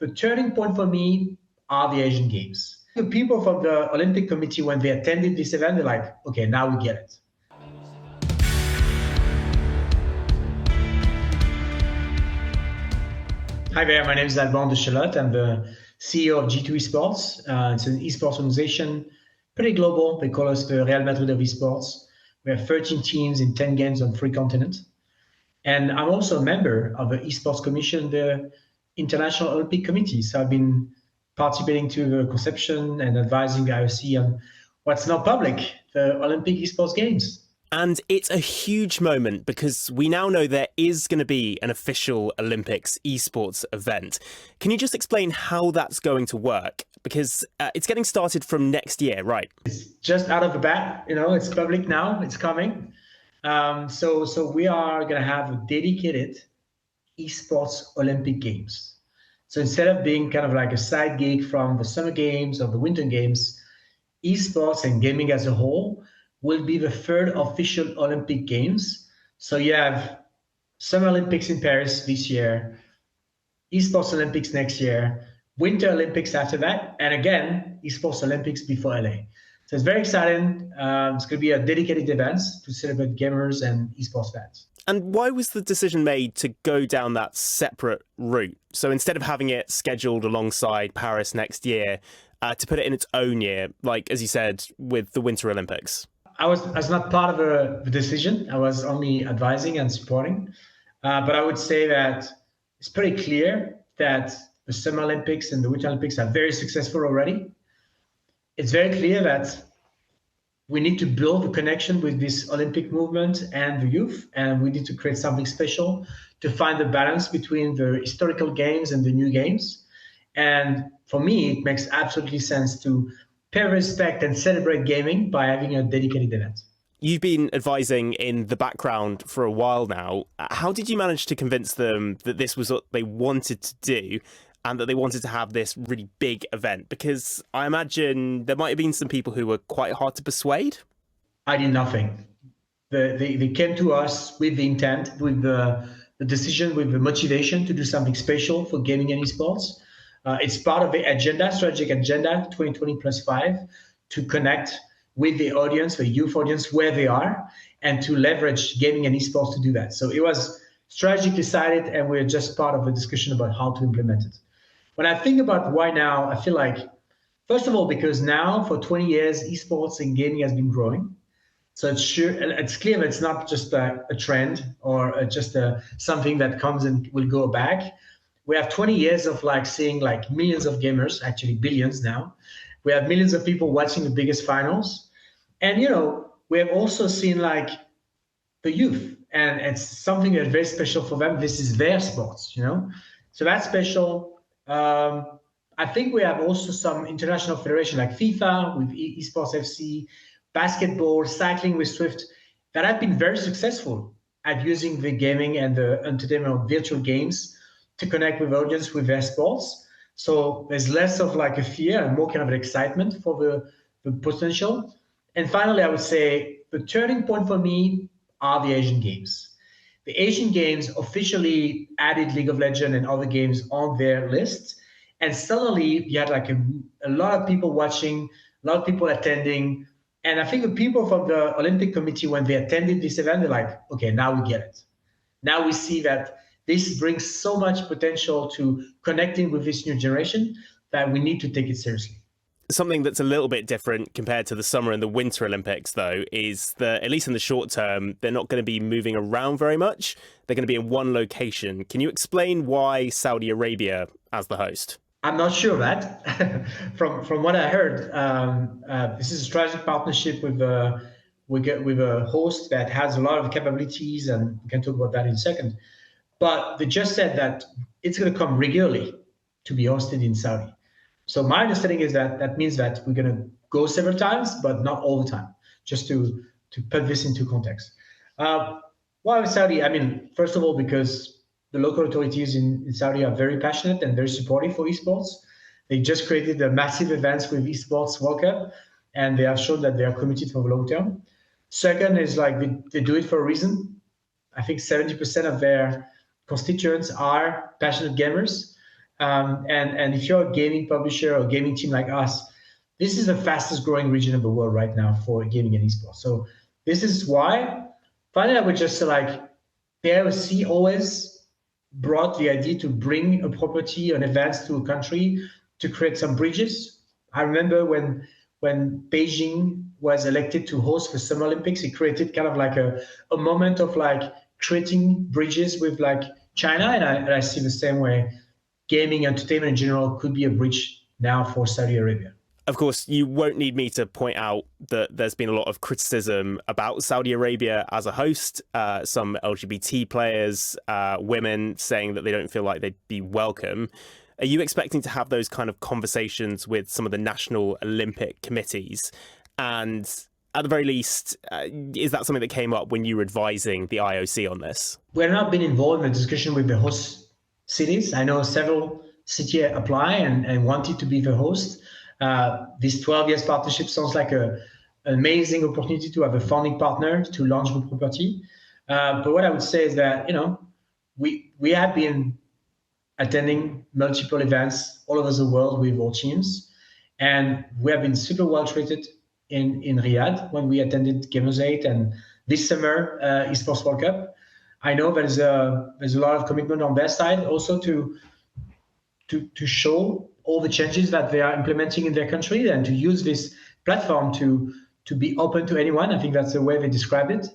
The turning point for me are the Asian Games. The people from the Olympic Committee, when they attended this event, they're like, okay, now we get it. Hi there, my name is Alban Dechelotte. I'm the CEO of G2 Esports. It's an esports organization, pretty global. They call us the Real Madrid of esports. We have 13 teams in 10 games on 3 continents. And I'm also a member of the Esports Commission, the International Olympic Committee. So I've been participating to the conception and advising the IOC on what's now public, the Olympic Esports Games. And it's a huge moment because we now know there is going to be an official Olympics esports event. Can you just explain how that's going to work? Because it's getting started from next year, right? It's just out of the bat, it's public now, it's coming. So we are going to have a dedicated Esports Olympic Games. So instead of being kind of like a side gig from the Summer Games or the Winter Games, esports and gaming as a whole will be the 3rd official Olympic Games. So you have Summer Olympics in Paris this year, Esports Olympics next year, Winter Olympics after that, and again, Esports Olympics before LA. So it's very exciting. It's going to be a dedicated event to celebrate gamers and esports fans. And why was the decision made to go down that separate route? So instead of having it scheduled alongside Paris next year, to put it in its own year, like, as you said, with the Winter Olympics? I was not part of the decision. I was only advising and supporting. But I would say that it's pretty clear that the Summer Olympics and the Winter Olympics are very successful already. It's very clear that we need to build a connection with this Olympic movement and the youth, and we need to create something special to find the balance between the historical games and the new games. And for me, it makes absolutely sense to pay respect and celebrate gaming by having a dedicated event. You've been advising in the background for a while now. How did you manage to convince them that this was what they wanted to do and that they wanted to have this really big event? Because I imagine there might have been some people who were quite hard to persuade. I did nothing. They came to us with the intent, with the decision, with the motivation to do something special for gaming and esports. It's part of the agenda, strategic agenda 2020+5, to connect with the audience, the youth audience, where they are, and to leverage gaming and esports to do that. So it was strategically decided, and we're just part of the discussion about how to implement it. When I think about why now, I feel like, first of all, because now for 20 years, esports and gaming has been growing. So it's clear that it's not just a trend or just something that comes and will go back. We have 20 years of seeing millions of gamers, actually billions now. We have millions of people watching the biggest finals. And, we have also seen the youth, and it's something that's very special for them. This is their sports, So that's special. I think we have also some international federation like FIFA with Esports FC, basketball, cycling with Swift, that have been very successful at using the gaming and the entertainment of virtual games to connect with audience with their sports. So there's less of a fear and more kind of an excitement for the potential. And finally, I would say the turning point for me are the Asian Games. The Asian Games officially added League of Legends and other games on their list. And suddenly you had a lot of people watching, a lot of people attending. And I think the people from the Olympic Committee, when they attended this event, they're like, okay, now we get it. Now we see that this brings so much potential to connecting with this new generation that we need to take it seriously. Something that's a little bit different compared to the Summer and the Winter Olympics, though, is that, at least in the short term, they're not going to be moving around very much. They're going to be in one location. Can you explain why Saudi Arabia as the host? I'm not sure of that. From what I heard, this is a strategic partnership with a host that has a lot of capabilities, and we can talk about that in a second. But they just said that it's going to come regularly to be hosted in Saudi. So my understanding is that means that we're going to go several times, but not all the time, just to put this into context. Why Saudi? I mean, first of all, because the local authorities in Saudi are very passionate and very supportive for esports. They just created a massive events with Esports World Cup, and they have shown that they are committed for the long term. Second is they do it for a reason. I think 70% of their constituents are passionate gamers. And if you're a gaming publisher or gaming team like us, this is the fastest growing region of the world right now for gaming and esports. So this is why finally I would just say like the IOC always brought the idea to bring a property, an event to a country to create some bridges. I remember when Beijing was elected to host the Summer Olympics, it created kind of like a moment of like creating bridges with like China. And I see the same way gaming, entertainment in general could be a bridge now for Saudi Arabia. Of course, you won't need me to point out that there's been a lot of criticism about Saudi Arabia as a host. Some LGBT players, women saying that they don't feel like they'd be welcome. Are you expecting to have those kind of conversations with some of the national Olympic committees? And at the very least, is that something that came up when you were advising the IOC on this? We've not been involved in the discussion with the host cities. I know several cities apply and wanted to be the host. This 12 years partnership sounds like an amazing opportunity to have a founding partner to launch the property. But what I would say is that, we have been attending multiple events all over the world with our teams, and we have been super well treated in Riyadh when we attended Games 8 and this summer Esports World Cup. I know there's a lot of commitment on their side also to show all the changes that they are implementing in their country and to use this platform to be open to anyone. I think that's the way they describe it.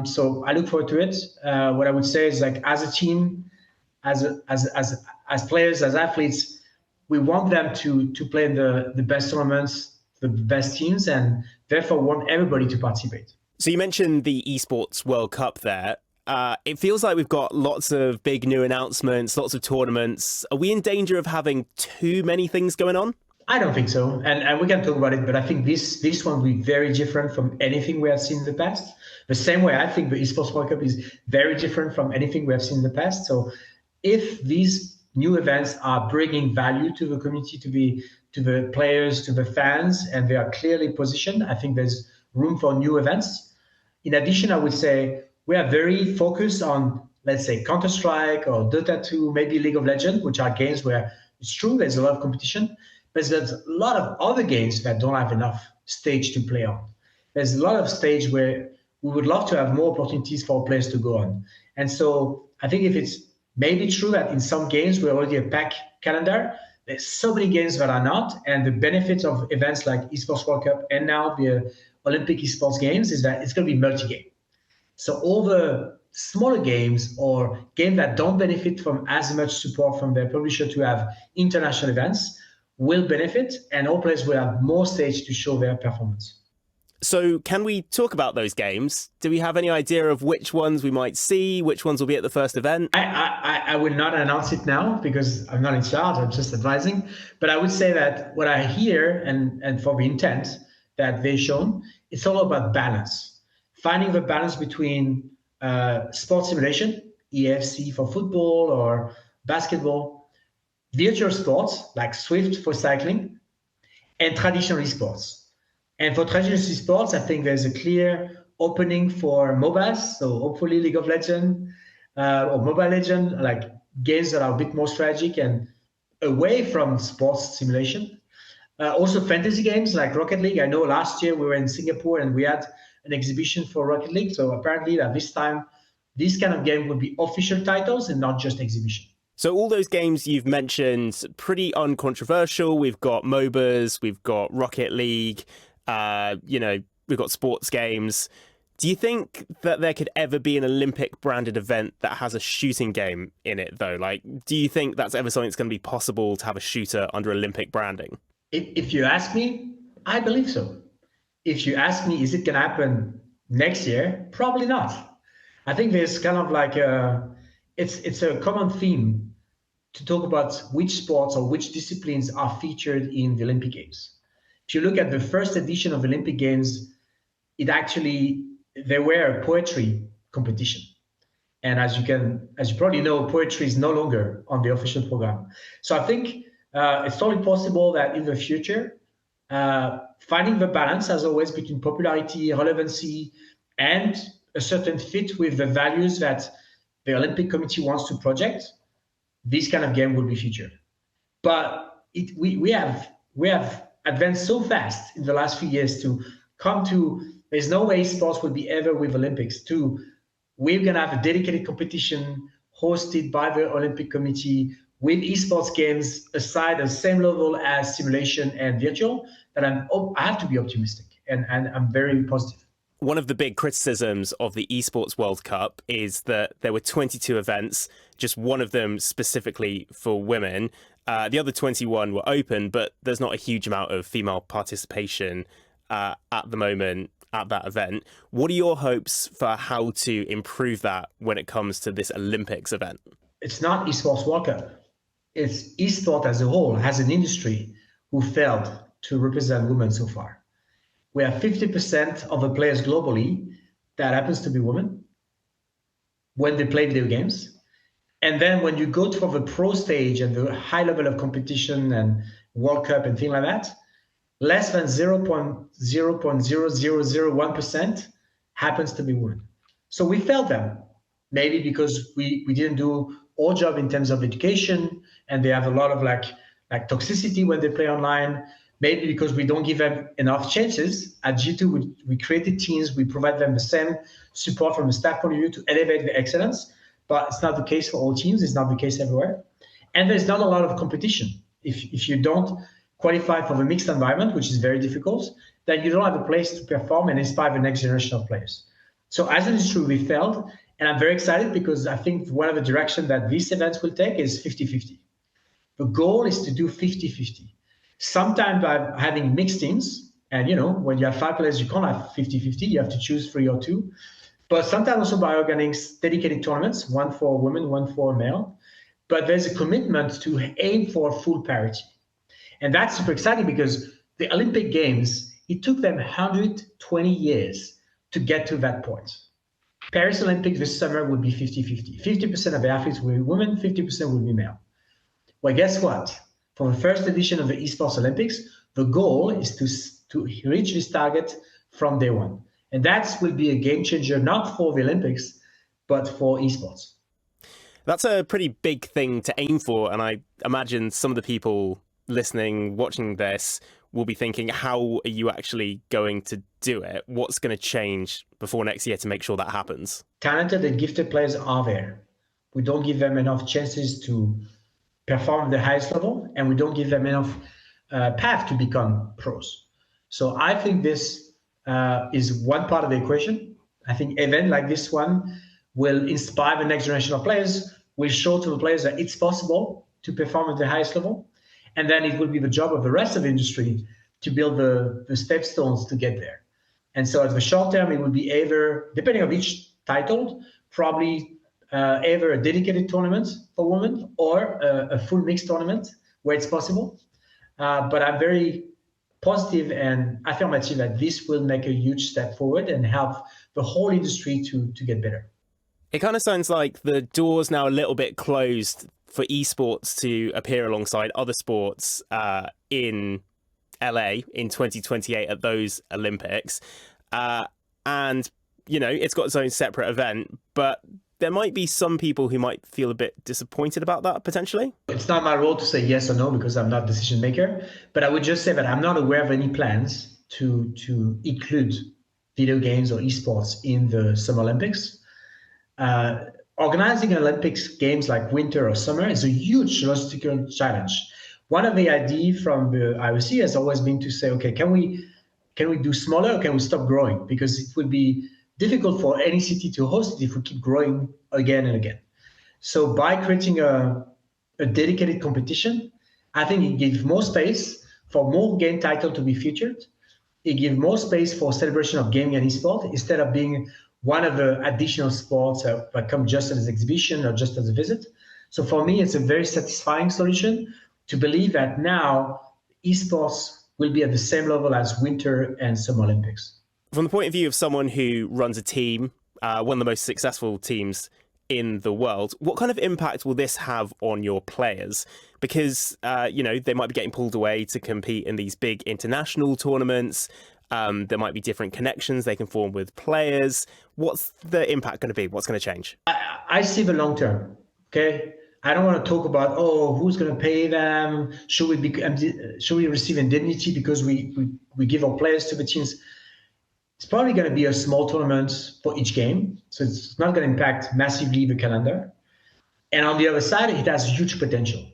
So I look forward to it. What I would say is like as a team, as players, as athletes, we want them to play in the best tournaments, the best teams, and therefore want everybody to participate. So you mentioned the Esports World Cup there. It feels like we've got lots of big new announcements, lots of tournaments. Are we in danger of having too many things going on? I don't think so. And we can talk about it, but I think this one will be very different from anything we have seen in the past. The same way I think the Esports World Cup is very different from anything we have seen in the past. So if these new events are bringing value to the community, to the players, to the fans, and they are clearly positioned, I think there's room for new events. In addition, I would say we are very focused on, let's say, Counter-Strike or Dota 2, maybe League of Legends, which are games where it's true, there's a lot of competition, but there's a lot of other games that don't have enough stage to play on. There's a lot of stage where we would love to have more opportunities for players to go on. And so I think if it's maybe true that in some games we're already a packed calendar, there's so many games that are not. And the benefit of events like Esports World Cup and now the Olympic Esports Games is that it's going to be multi-game. So all the smaller games or games that don't benefit from as much support from their publisher to have international events will benefit, and all players will have more stage to show their performance. So can we talk about those games? Do we have any idea of which ones we might see, which ones will be at the first event? I will not announce it now because I'm not in charge, I'm just advising. But I would say that what I hear and for the intent that they've shown, it's all about balance. Finding the balance between sports simulation, EFC for football or basketball, virtual sports like Swift for cycling, and traditional esports. And for traditional esports, I think there's a clear opening for MOBAs, so hopefully League of Legends or Mobile Legends, like games that are a bit more strategic and away from sports simulation. Also fantasy games like Rocket League. I know last year we were in Singapore and we had an exhibition for Rocket League. So apparently that this time, this kind of game will be official titles and not just exhibition. So all those games you've mentioned, pretty uncontroversial. We've got MOBAs, we've got Rocket League, we've got sports games. Do you think that there could ever be an Olympic branded event that has a shooting game in it, though? Like, do you think that's ever something that's going to be possible to have a shooter under Olympic branding? If you ask me, I believe so. If you ask me, is it going to happen next year? Probably not. I think there's kind of like it's a common theme to talk about which sports or which disciplines are featured in the Olympic Games. If you look at the first edition of the Olympic Games, there were a poetry competition. And as you probably know, poetry is no longer on the official program. So I think it's totally possible that in the future, finding the balance, as always, between popularity, relevancy, and a certain fit with the values that the Olympic Committee wants to project, this kind of game will be featured. But we have advanced so fast in the last few years to come to, there's no way sports will be ever with Olympics, to we're going to have a dedicated competition hosted by the Olympic Committee with esports games aside the same level as simulation and virtual, that I have to be optimistic, and I'm very positive. One of the big criticisms of the Esports World Cup is that there were 22 events, just one of them specifically for women. The other 21 were open, but there's not a huge amount of female participation at the moment at that event. What are your hopes for how to improve that when it comes to this Olympics event? It's not Esports World Cup. It's esports as a whole, as an industry, who failed to represent women so far. We have 50% of the players globally that happens to be women when they play video games. And then when you go to the pro stage and the high level of competition and World Cup and things like that, less than 0.0001% happens to be women. So we failed them, maybe because we didn't do our job in terms of education, and they have a lot of like toxicity when they play online. Maybe because we don't give them enough chances. At G2, we created teams, we provide them the same support from a staff point of view to elevate the excellence, but it's not the case for all teams, it's not the case everywhere. And there's not a lot of competition. If you don't qualify for the mixed environment, which is very difficult, then you don't have a place to perform and inspire the next generation of players. So as an industry, we failed, and I'm very excited because I think one of the directions that these events will take is 50-50. The goal is to do 50-50. Sometimes by having mixed teams, and when you have 5 players, you can't have 50-50, you have to choose 3 or 2. But sometimes also by organizing dedicated tournaments, one for women, one for male. But there's a commitment to aim for full parity. And that's super exciting because the Olympic Games, it took them 120 years to get to that point. Paris Olympics this summer will be 50-50. 50% of the athletes will be women, 50% will be male. Well, guess what? For the first edition of the Esports Olympics, the goal is to reach this target from day one. And that will be a game changer, not for the Olympics, but for esports. That's a pretty big thing to aim for. And I imagine some of the people listening, watching this, will be thinking, how are you actually going to do it? What's going to change before next year to make sure that happens? Talented and gifted players are there. We don't give them enough chances to perform at the highest level, and we don't give them enough path to become pros. So I think this is one part of the equation. I think event like this one will inspire the next generation of players, will show to the players that it's possible to perform at the highest level, and then it will be the job of the rest of the industry to build the stepstones to get there. And so at the short term, it will be either, depending on each title, probably either a dedicated tournament for women or a full mixed tournament where it's possible. But I'm very positive and affirmative that this will make a huge step forward and help the whole industry to get better. It kind of sounds like the door's now a little bit closed for esports to appear alongside other sports in LA in 2028 at those Olympics. And, it's got its own separate event, but there might be some people who might feel a bit disappointed about that, potentially. It's not my role to say yes or no because I'm not a decision maker, but I would just say that I'm not aware of any plans to include video games or esports in the Summer Olympics. Organizing Olympics games like winter or summer is a huge logistical challenge. One of the ideas from the IOC has always been to say, okay, can we do smaller or can we stop growing? Because it would be difficult for any city to host it if we keep growing again and again. So by creating a dedicated competition, I think it gives more space for more game titles to be featured. It gives more space for celebration of gaming and esports instead of being one of the additional sports that come just as an exhibition or just as a visit. So for me, it's a very satisfying solution to believe that now esports will be at the same level as Winter and Summer Olympics. From the point of view of someone who runs a team, one of the most successful teams in the world, what kind of impact will this have on your players? Because, they might be getting pulled away to compete in these big international tournaments. There might be different connections they can form with players. What's the impact going to be? What's going to change? I see the long term, okay? I don't want to talk about, oh, who's going to pay them? Should we receive indemnity because we give our players to the teams? It's probably going to be a small tournament for each game, so it's not going to impact massively the calendar. And on the other side, it has huge potential.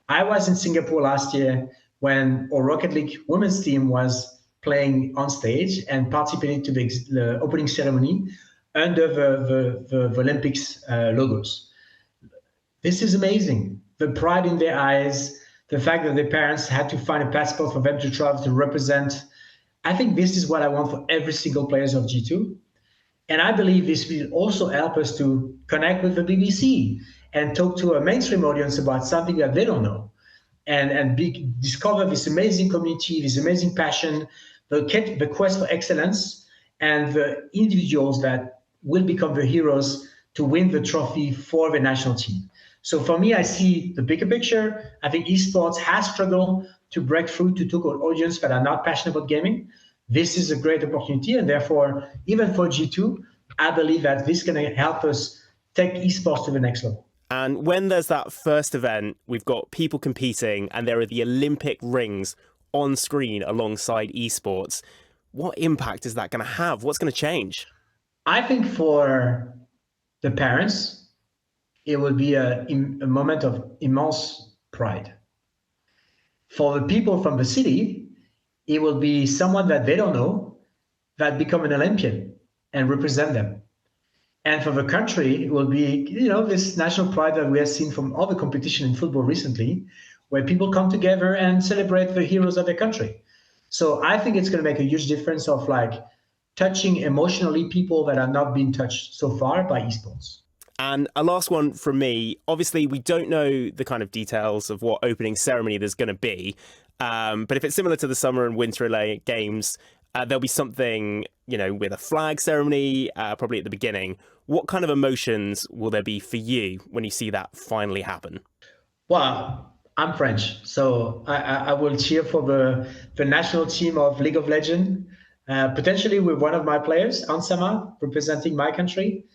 I was in Singapore last year when our Rocket League women's team was playing on stage and participated to the opening ceremony under the Olympics logos. This is amazing. The pride in their eyes, the fact that their parents had to find a passport for them to travel to represent. I think this is what I want for every single player of G2. And I believe this will also help us to connect with the BBC and talk to a mainstream audience about something that they don't know and discover this amazing community, this amazing passion, the quest for excellence, and the individuals that will become the heroes to win the trophy for the national team. So for me, I see the bigger picture. I think esports has struggled to break through to talk to audience that are not passionate about gaming. This is a great opportunity, and therefore, even for G2, I believe that this is going to help us take esports to the next level. And when there's that first event, we've got people competing and there are the Olympic rings on screen alongside esports. What impact is that going to have? What's going to change? I think for the parents, it will be a moment of immense pride. For the people from the city, it will be someone that they don't know that become an Olympian and represent them. And for the country, it will be, this national pride that we have seen from all the competition in football recently, where people come together and celebrate the heroes of their country. So I think it's going to make a huge difference of touching emotionally people that are not being touched so far by esports. And a last one from me. Obviously, we don't know the kind of details of what opening ceremony there's going to be. But if it's similar to the Summer and Winter Olympic Games, there'll be something, with a flag ceremony, probably at the beginning. What kind of emotions will there be for you when you see that finally happen? Well, I'm French, so I will cheer for the national team of League of Legends, potentially with one of my players, Ansama, representing my country.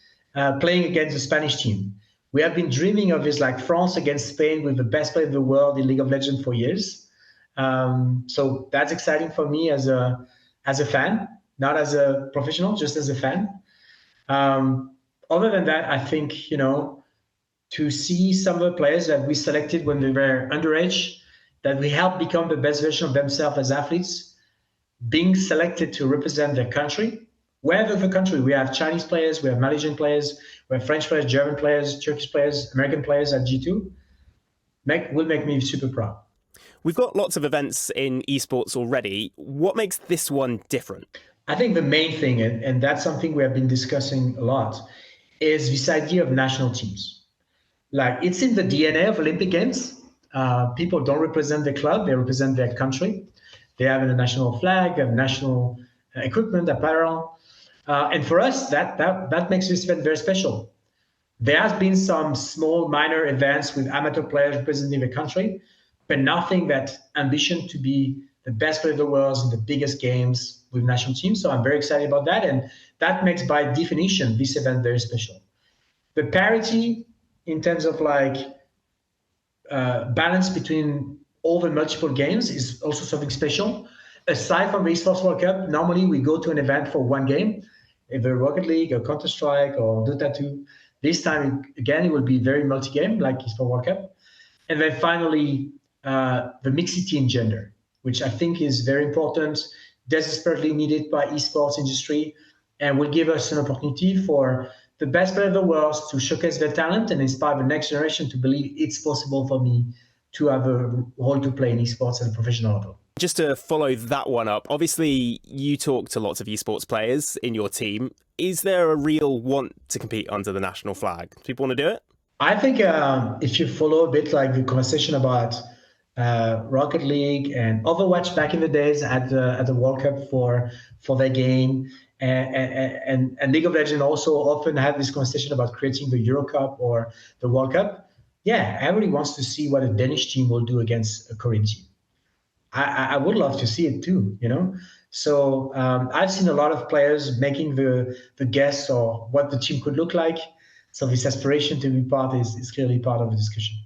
Playing against the Spanish team. We have been dreaming of this France against Spain with the best player in the world in League of Legends for years. So that's exciting for me as a fan, not as a professional, just as a fan. Other than that, I think, to see some of the players that we selected when they were underage, that we helped become the best version of themselves as athletes, being selected to represent their country. Wherever the country, we have Chinese players, we have Malaysian players, we have French players, German players, Turkish players, American players at G2, will make me super proud. We've got lots of events in esports already. What makes this one different? I think the main thing, and that's something we have been discussing a lot, is this idea of national teams. It's in the DNA of Olympic Games. People don't represent their club, they represent their country. They have a national flag, they have national equipment, apparel. And for us, that makes this event very special. There has been some small minor events with amateur players representing the country, but nothing that ambition to be the best player in the world in the biggest games with national teams. So I'm very excited about that. And that makes, by definition, this event very special. The parity in terms of balance between all the multiple games is also something special. Aside from the Esports World Cup, normally we go to an event for one game, either Rocket League or Counter-Strike or Dota 2. This time, again, it will be very multi-game, like Esports World Cup. And then finally, the mixity in gender, which I think is very important, desperately needed by esports industry, and will give us an opportunity for the best player in the world to showcase their talent and inspire the next generation to believe it's possible for me to have a role to play in esports at a professional level. Just to follow that one up, obviously you talk to lots of esports players in your team. Is there a real want to compete under the national flag? Do people want to do it? I think if you follow a bit the conversation about Rocket League and Overwatch back in the days at the World Cup for their game, and League of Legends also often had this conversation about creating the Euro Cup or the World Cup. Yeah, everybody wants to see what a Danish team will do against a Korean team. I would love to see it too, So I've seen a lot of players making the guess or what the team could look like. So this aspiration to be part is clearly part of the discussion.